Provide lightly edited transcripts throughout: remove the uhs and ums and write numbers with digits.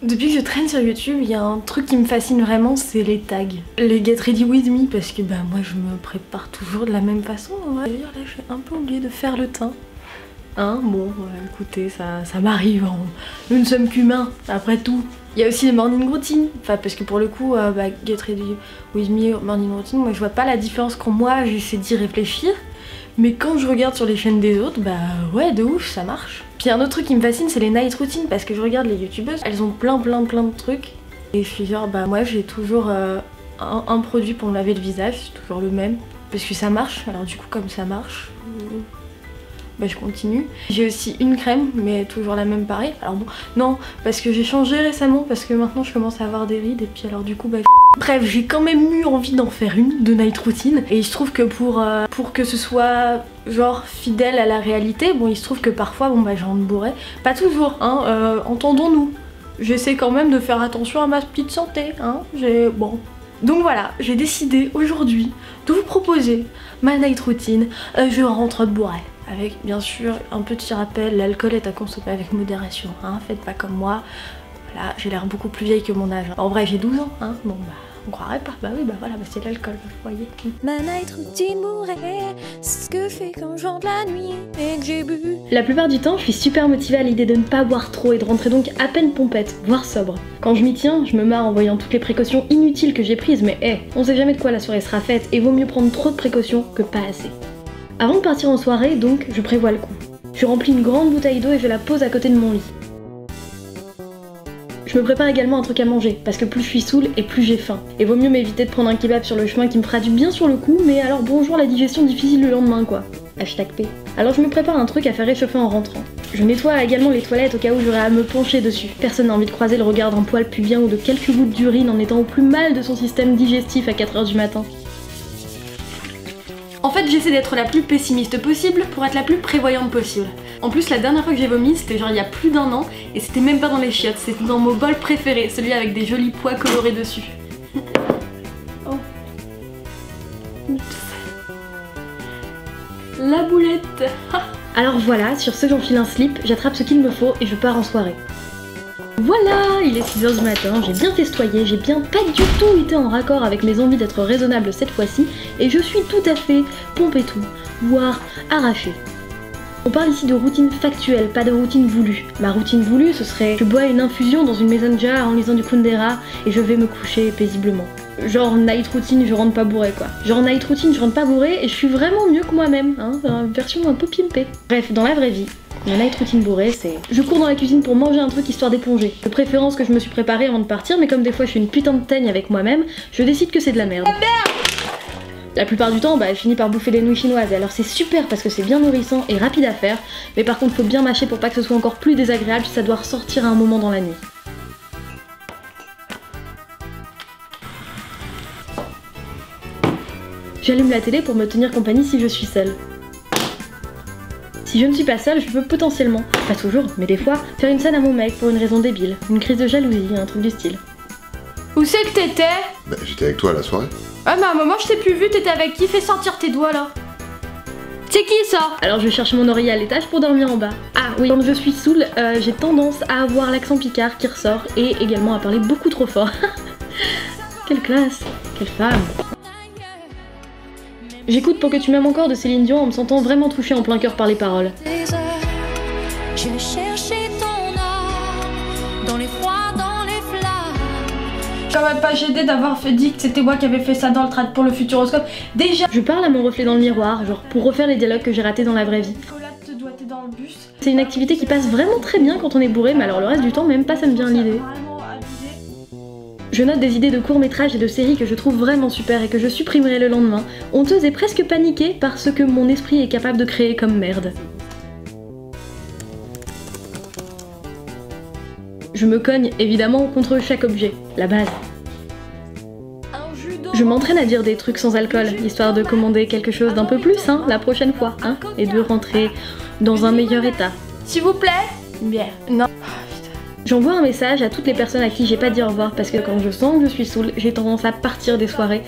Depuis que je traîne sur YouTube, il y a un truc qui me fascine vraiment, c'est les tags. Les Get Ready With Me, parce que bah moi je me prépare toujours de la même façon. D'ailleurs là j'ai un peu oublié de faire le teint. Hein, bon, écoutez, ça m'arrive, hein. Nous ne sommes qu'humains, après tout. Il y a aussi les morning routines, enfin parce que pour le coup, Get Ready With Me, morning routine, moi je vois pas la différence quand moi j'essaie d'y réfléchir. Mais quand je regarde sur les chaînes des autres, bah ouais, de ouf, ça marche. Puis un autre truc qui me fascine, c'est les night routines, parce que je regarde les youtubeuses, elles ont plein de trucs. Et je suis genre, bah moi j'ai toujours un produit pour me laver le visage, c'est toujours le même. Parce que ça marche, alors du coup comme ça marche, bah je continue. J'ai aussi une crème, mais toujours la même pareil. Alors bon, non, parce que j'ai changé récemment, parce que maintenant je commence à avoir des rides, et puis alors du coup bah... Bref, j'ai quand même eu envie d'en faire une, de night routine. Et il se trouve que pour que ce soit genre fidèle à la réalité, bon il se trouve que parfois, bon bah j'en bourrais. Pas toujours, hein, entendons-nous. J'essaie quand même de faire attention à ma petite santé, hein, bon... Donc voilà, j'ai décidé aujourd'hui de vous proposer ma night routine. Je rentre bourrée. Avec bien sûr un petit rappel, l'alcool est à consommer avec modération, hein, faites pas comme moi. Voilà, j'ai l'air beaucoup plus vieille que mon âge. En vrai j'ai 12 ans, hein, bon bah on croirait pas, bah oui bah voilà, bah c'est l'alcool, vous voyez. Ma night routine bourrée, c'est ce que je fais quand je rentre la nuit et que j'ai bu. La plupart du temps, je suis super motivée à l'idée de ne pas boire trop et de rentrer donc à peine pompette, voire sobre. Quand je m'y tiens, je me marre en voyant toutes les précautions inutiles que j'ai prises, mais on sait jamais de quoi la soirée sera faite et vaut mieux prendre trop de précautions que pas assez. Avant de partir en soirée, donc, je prévois le coup. Je remplis une grande bouteille d'eau et je la pose à côté de mon lit. Je me prépare également un truc à manger, parce que plus je suis saoule et plus j'ai faim. Et vaut mieux m'éviter de prendre un kebab sur le chemin qui me fera du bien sur le coup, mais alors bonjour la digestion difficile le lendemain quoi. Hashtag P. Alors je me prépare un truc à faire réchauffer en rentrant. Je nettoie également les toilettes au cas où j'aurais à me pencher dessus. Personne n'a envie de croiser le regard d'un poil pubien ou de quelques gouttes d'urine en étant au plus mal de son système digestif à 4 h du matin. En fait, j'essaie d'être la plus pessimiste possible pour être la plus prévoyante possible. En plus, la dernière fois que j'ai vomi, c'était genre il y a plus d'1 an, et c'était même pas dans les chiottes, c'était dans mon bol préféré, celui avec des jolis pois colorés dessus. Oh. Oups. La boulette. Alors voilà, sur ce j'enfile un slip, j'attrape ce qu'il me faut et je pars en soirée. Voilà, il est 6 h du matin, j'ai bien festoyé, j'ai bien pas du tout été en raccord avec mes envies d'être raisonnable cette fois-ci, et je suis tout à fait pompée tout, voire arrachée. On parle ici de routine factuelle, pas de routine voulue. Ma routine voulue, ce serait je bois une infusion dans une maison jar en lisant du Kundera et je vais me coucher paisiblement. Genre night routine, je rentre pas bourré quoi. Genre night routine, je rentre pas bourré et je suis vraiment mieux que moi-même, hein, version un peu pimpée. Bref, dans la vraie vie, ma night routine bourrée, c'est je cours dans la cuisine pour manger un truc histoire d'éponger. De préférence que je me suis préparée avant de partir, mais comme des fois je suis une putain de teigne avec moi-même, je décide que c'est de la merde. La plupart du temps, bah, je finis par bouffer des nouilles chinoises, alors c'est super parce que c'est bien nourrissant et rapide à faire, mais par contre faut bien mâcher pour pas que ce soit encore plus désagréable si ça doit ressortir à un moment dans la nuit. J'allume la télé pour me tenir compagnie si je suis seule. Si je ne suis pas seule, je peux potentiellement, pas toujours, mais des fois, faire une scène à mon mec pour une raison débile, une crise de jalousie, un truc du style. Où c'est que t'étais? Bah j'étais avec toi à la soirée. Ah mais à un moment je t'ai plus vu, t'étais avec qui? Fais sortir tes doigts là. C'est qui ça? Alors je cherche mon oreiller à l'étage pour dormir en bas. Ah oui, quand je suis saoule, j'ai tendance à avoir l'accent picard qui ressort et également à parler beaucoup trop fort. Quelle classe, quelle femme. J'écoute Pour que tu m'aimes encore de Céline Dion en me sentant vraiment touchée en plein cœur par les paroles. Je cherchais ton âme dans les froids, dans les flammes. Quand même pas gêné d'avoir dit que c'était moi qui avais fait ça dans le trad pour le Futuroscope. Déjà, je parle à mon reflet dans le miroir, genre pour refaire les dialogues que j'ai ratés dans la vraie vie. dans le bus. C'est une activité qui passe vraiment très bien quand on est bourré, mais alors le reste du temps même pas ça me vient à l'idée. Je note des idées de courts-métrages et de séries que je trouve vraiment super et que je supprimerai le lendemain, honteuse et presque paniquée par ce que mon esprit est capable de créer comme merde. Je me cogne évidemment contre chaque objet, la base. Je m'entraîne à dire des trucs sans alcool, histoire de commander quelque chose d'un peu plus, hein, la prochaine fois, hein, et de rentrer dans un meilleur état. S'il vous plaît? Bien. Non. J'envoie un message à toutes les personnes à qui j'ai pas dit au revoir parce que quand je sens que je suis saoule, j'ai tendance à partir des soirées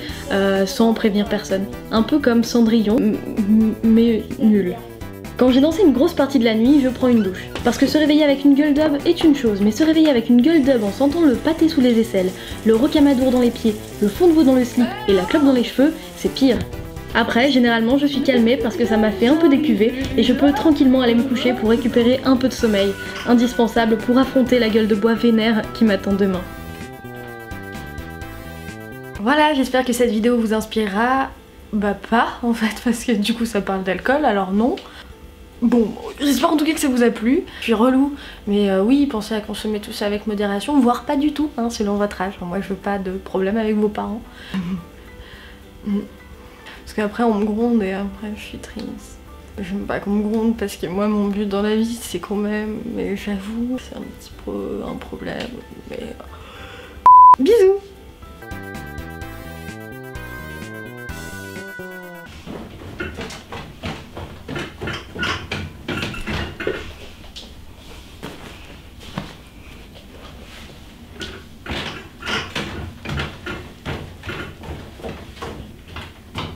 sans prévenir personne. Un peu comme Cendrillon, mais nul. Quand j'ai dansé une grosse partie de la nuit, je prends une douche. Parce que se réveiller avec une gueule d'ub est une chose, mais se réveiller avec une gueule d'ub en sentant le pâté sous les aisselles, le rocamadour dans les pieds, le fond de veau dans le slip et la clope dans les cheveux, c'est pire. Après, généralement, je suis calmée parce que ça m'a fait un peu décuver et je peux tranquillement aller me coucher pour récupérer un peu de sommeil, indispensable pour affronter la gueule de bois vénère qui m'attend demain. Voilà, j'espère que cette vidéo vous inspirera. Bah pas en fait, parce que du coup ça parle d'alcool, alors non. Bon, j'espère en tout cas que ça vous a plu. Je suis relou, mais oui, pensez à consommer tout ça avec modération, voire pas du tout, hein, selon votre âge. Moi je veux pas de problème avec vos parents. Parce qu'après on me gronde et après je suis triste. J'aime pas qu'on me gronde parce que moi mon but dans la vie c'est quand même, mais j'avoue, c'est un petit peu un problème, mais... Bisous!